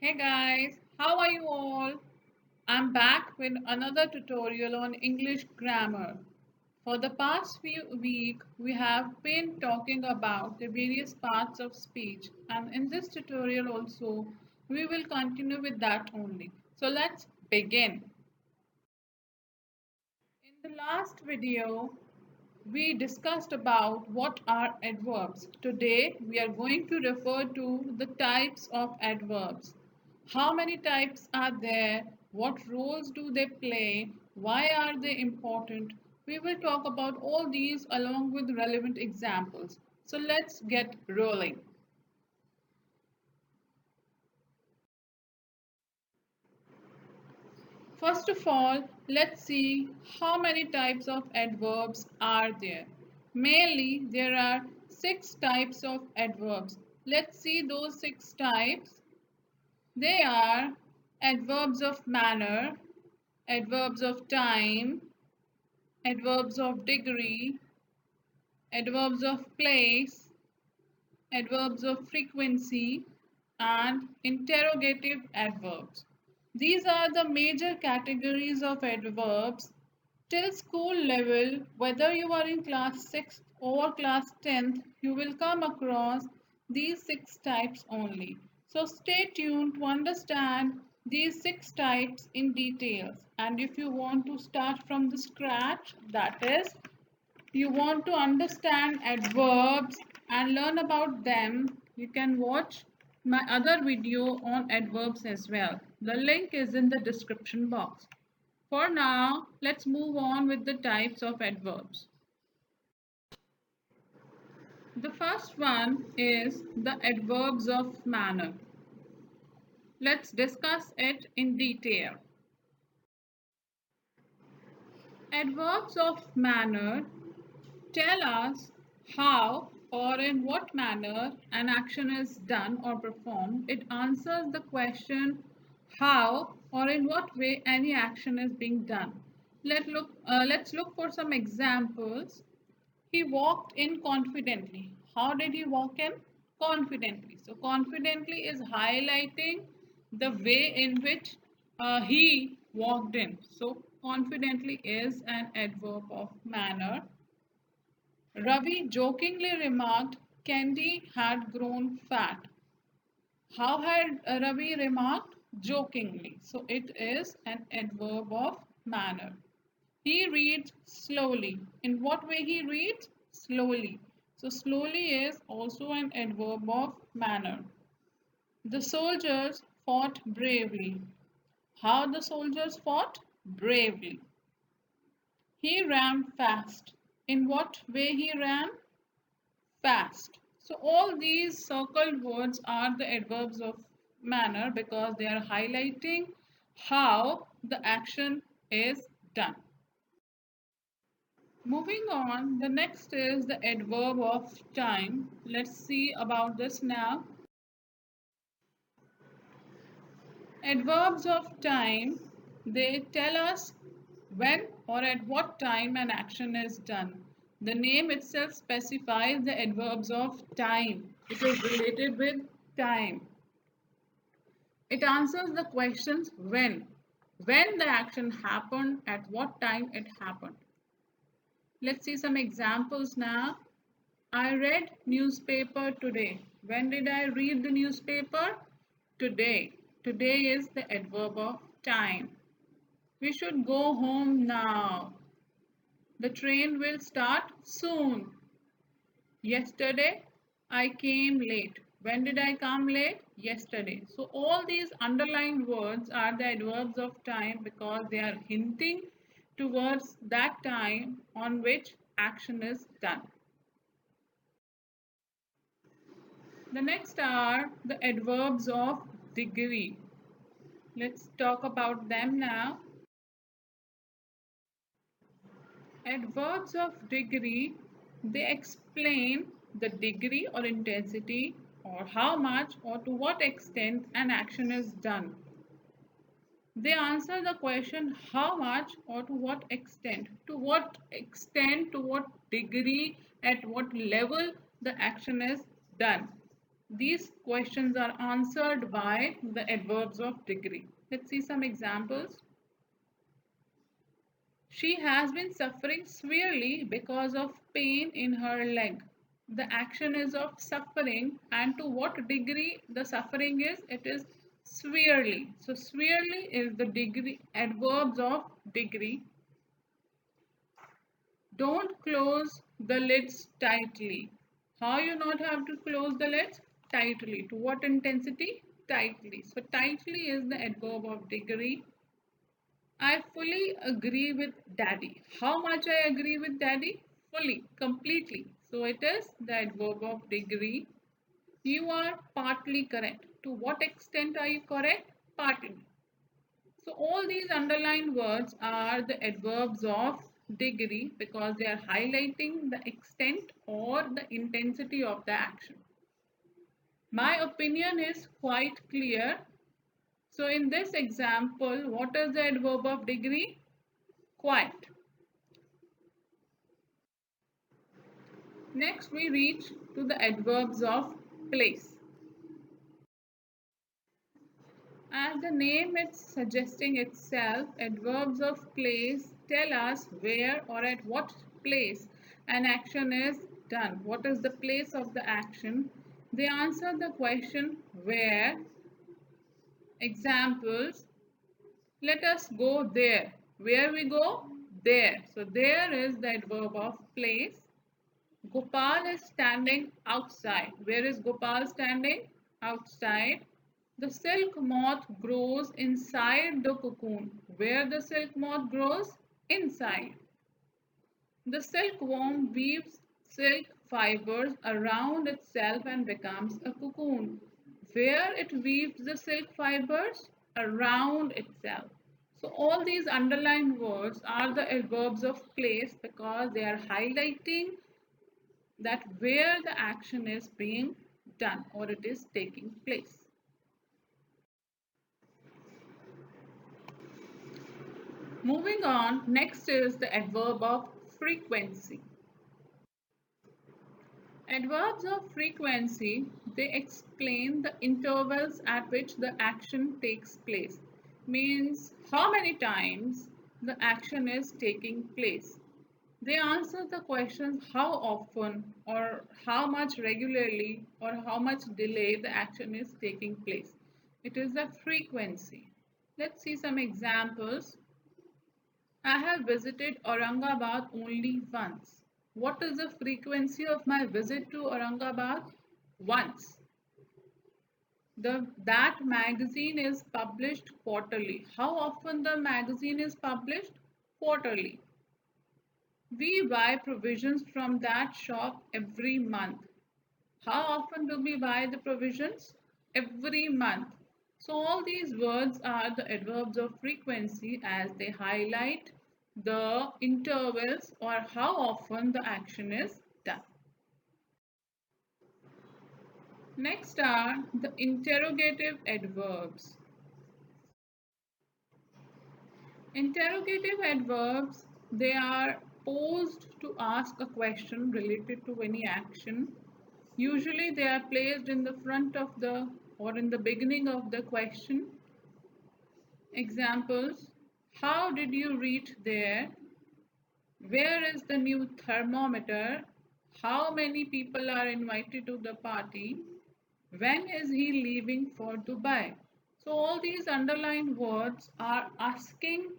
Hey guys, how are you all? I'm back with another tutorial on English grammar. For the past few weeks, we have been talking about the various parts of speech, and in this tutorial also, we will continue with that only. So let's begin. In the last video, we discussed about what are adverbs. Today we are going to refer to the types of adverbs. How many types are there? What roles do they play? Why are they important? We will talk about all these along with relevant examples. So let's get rolling. First of all, let's see how many types of adverbs are there. Mainly, there are 6 types of adverbs. Let's see those 6 types. They are adverbs of manner, adverbs of time, adverbs of degree, adverbs of place, adverbs of frequency, and interrogative adverbs. These are the major categories of adverbs. Till school level, whether you are in class 6th or class 10th, you will come across these 6 types only. So stay tuned to understand these 6 types in details. And if you want to start from the scratch, that is, you want to understand adverbs and learn about them, you can watch my other video on adverbs as well. The link is in the description box. For now, let's move on with the types of adverbs. The first one is the adverbs of manner. Let's discuss it in detail. Adverbs of manner tell us how or in what manner an action is done or performed. It answers the question how or in what way any action is being done. Let's look for some examples. He walked in confidently. How did he walk in? Confidently. So, confidently is highlighting the way in which he walked in. So, confidently is an adverb of manner. Ravi jokingly remarked Candy had grown fat. How had Ravi remarked? Jokingly. So it is an adverb of manner. He reads slowly. In what way he reads? Slowly. So slowly is also an adverb of manner. The soldiers fought bravely. How the soldiers fought? Bravely. He ran fast. In what way he ran? Fast. So all these circled words are the adverbs of manner because they are highlighting how the action is done. Moving on, the next is the adverb of time. Let's see about this now. Adverbs of time, they tell us when or at what time an action is done. The name itself specifies the adverbs of time. It is related with time. It answers the questions when the action happened, at what time it happened. Let's see some examples now. I read newspaper today. When did I read the newspaper? Today. Today is the adverb of time. We should go home now. The train will start soon. Yesterday, I came late. When did I come late? Yesterday. So, all these underlined words are the adverbs of time because they are hinting towards that time on which action is done. The next are the adverbs of degree. Let's talk about them now. Adverbs of degree, they explain the degree or intensity or how much or to what extent an action is done. They answer the question how much or to what extent, to what degree, at what level the action is done. These questions are answered by the adverbs of degree. Let's see some examples. She has been suffering severely because of pain in her leg. The action is of suffering, and to what degree the suffering is? It is severely. So severely is the degree adverbs of degree. Don't close the lids tightly. How you not have to close the lids? Tightly. To what intensity? Tightly. So tightly is the adverb of degree. I fully agree with daddy. How much I agree with daddy? Fully, completely. So it is the adverb of degree. You are partly correct. To what extent are you correct? Partly. So all these underlined words are the adverbs of degree because they are highlighting the extent or the intensity of the action. My opinion is quite clear. So in this example, what is the adverb of degree? Quite. Next we reach to the adverbs of place. As the name is suggesting itself, adverbs of place tell us where or at what place an action is done. What is the place of the action? They answer the question where. Examples, let us go there. Where we go? There. So there is the adverb of place. Gopal is standing outside. Where is Gopal standing? Outside. The silk moth grows inside the cocoon. Where the silk moth grows? Inside. The silkworm weaves silk fibers around itself and becomes a cocoon. Where it weaves the silk fibers? Around itself. So all these underlined words are the adverbs of place because they are highlighting that where the action is being done or it is taking place. Moving on, next is the adverb of frequency. Adverbs of frequency, they explain the intervals at which the action takes place. Means how many times the action is taking place. They answer the questions how often or how much regularly or how much delay the action is taking place. It is the frequency. Let's see some examples. I have visited Aurangabad only once. What is the frequency of my visit to Aurangabad? Once. That magazine is published quarterly. How often the magazine is published? Quarterly. We buy provisions from that shop every month. How often do we buy the provisions? Every month. So all these words are the adverbs of frequency as they highlight the intervals or how often the action is done. Next are the interrogative adverbs. Interrogative adverbs, they are posed to ask a question related to any action. Usually they are placed in the front of the or in the beginning of the question. Examples, how did you reach there? Where is the new thermometer? How many people are invited to the party? When is he leaving for Dubai? So all these underlined words are asking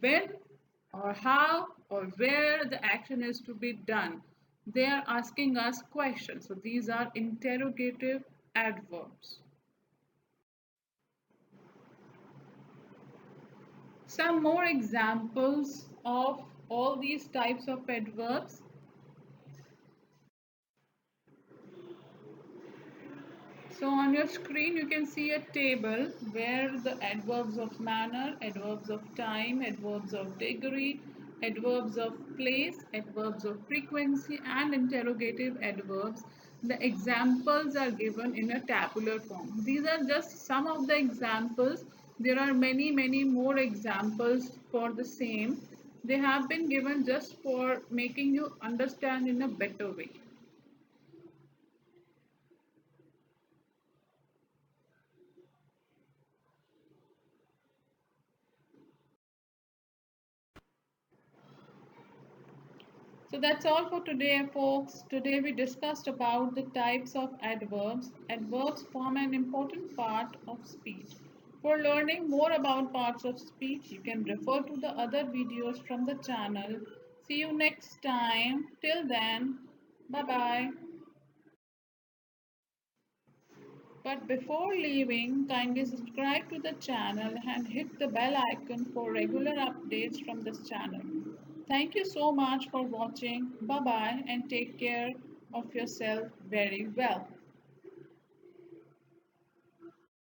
when or how or where the action is to be done. They are asking us questions. So these are interrogative adverbs. Some more examples of all these types of adverbs. So on your screen you can see a table where the adverbs of manner, adverbs of time, adverbs of degree, adverbs of place, adverbs of frequency and interrogative adverbs. The examples are given in a tabular form. These are just some of the examples. There are many more examples for the same. They have been given just for making you understand in a better way. So that's all for today, folks. Today we discussed about the types of adverbs. Adverbs form an important part of speech. For learning more about parts of speech, you can refer to the other videos from the channel. See you next time. Till then, bye bye. But before leaving, kindly subscribe to the channel and hit the bell icon for regular updates from this channel. Thank you so much for watching. Bye bye and take care of yourself very well.